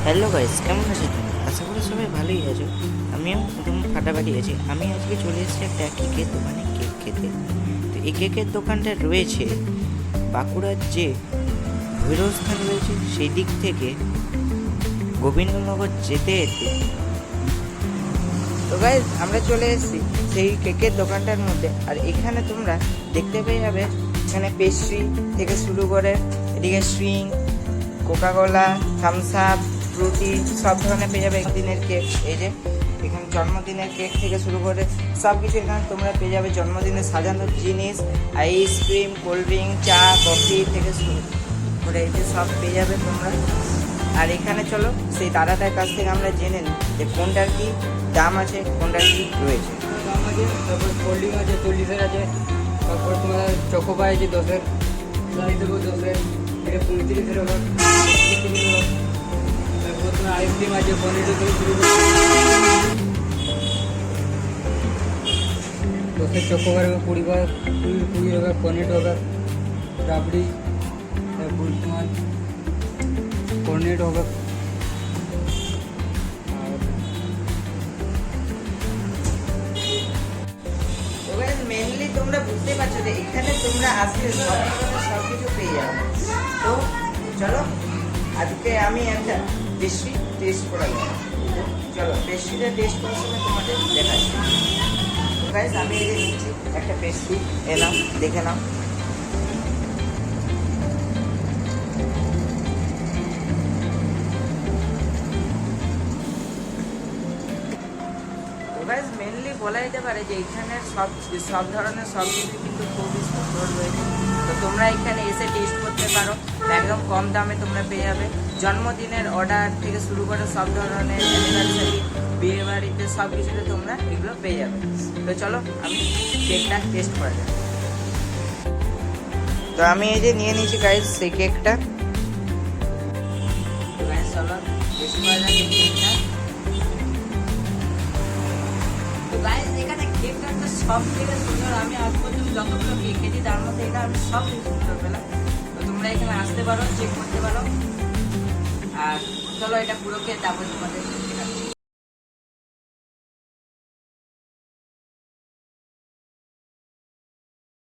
Hello guys, কেমন আছো তুমি? আশা করি সবাই ভালোই আছো। আমিও একদম ফাটাফাটি আছি। আমি আজকে চলে এসেছি একটা কেকের দোকানে কেক খেতে। তো এই কেকের দোকানটা রয়েছে বাঁকুড়ার যে ভৈরবস্থান রয়েছে সেই দিক থেকে গোবিন্দনগর যেতে যেতে। তো গাইস, আমরা চলে এসেছি সেই কেকের দোকানটার মধ্যে। আর এখানে তোমরা দেখতে পেয়ে যাবে এখানে পেস্ট্রি থেকে শুরু করে এদিকে Sting, Coca Cola, Thums Up, Frooti সব ধরনের পেয়ে যাবে। দিনের কেক, এই যে এখানে জন্মদিনের কেক থেকে শুরু করে সব কিছু এখানে তোমরা পেয়ে যাবে। জন্মদিনের সাজানোর জিনিস, আইসক্রিম, কোল্ড ড্রিঙ্ক, চা, কফি থেকে শুরু করে এই যে সব পেয়ে যাবে তোমরা। আর এখানে চলো সেই দাদাটার কাছ থেকে আমরা জেনে নিই যে কোনটার কি দাম আছে, কোনটার কি রয়েছে। দাম আছে, তারপর কোল্ড ড্রিঙ্ক আছে 40-এর আছে, তারপর তোমার চকোপাই আছে 10-এর, প্রাইস দেবো 10-এর, এটা 35-এর হবে, 30-এর হবে। তারপর তোমার আইসক্রিম আছে 15 থেকে শুরু করে 10-এর চকোবার হবে 20 হবে, 15 হবে, রাবড়ি, তারপর তোমার কর্নেট হবে। এবার মেনলি তোমরা বুঝতে পারছো যে এখানে তোমরা আসলে সব ধরনের সব কিছু পেয়ে যাবে। তো চলো আজকে আমি একটা পেস্ট্রি টেস্ট করা যাবে। চলো পেস্ট্রিটা টেস্ট করার সময় তোমাদের দেখাচ্ছি। গাইস, আমি এই যে নিচ্ছি একটা পেস্ট্রি, এলাম দেখে নাও। গাইস, মেনলি বলা যেতে পারে যে এখানের সব ধরনের সব কিছু কিন্তু খুবই সুন্দর রয়েছে। তো তোমরা এখানে এসে টেস্ট করতে পারো, একদম কম দামে তোমরা পেয়ে যাবে। জন্মদিনের অর্ডার থেকে শুরু করে সব ধরনের অ্যানিভার্সারি, বিয়ে বাড়িতে সব কিছুতে তোমরা এগুলো পেয়ে যাবে। তো চলো আমি কেকটা টেস্ট করা যাক। তো আমি এই যে নিয়ে নিয়েছি গাইস সেই কেকটা। তো গাইস চলো টেস্ট করা যাক এই কেকটা। গাইস, এখানে কেকটা তো সব থেকে সুন্দর। আমি আজ পর্যন্ত যতগুলো কেক খেয়েছি তার মধ্যে এটা আমি সব থেকে সুন্দর পেলাম। তো তোমরা এখানে আসতে পারো, চেক করতে পারো। আর চলো এটা পুরো খেয়ে তারপর তোমাদের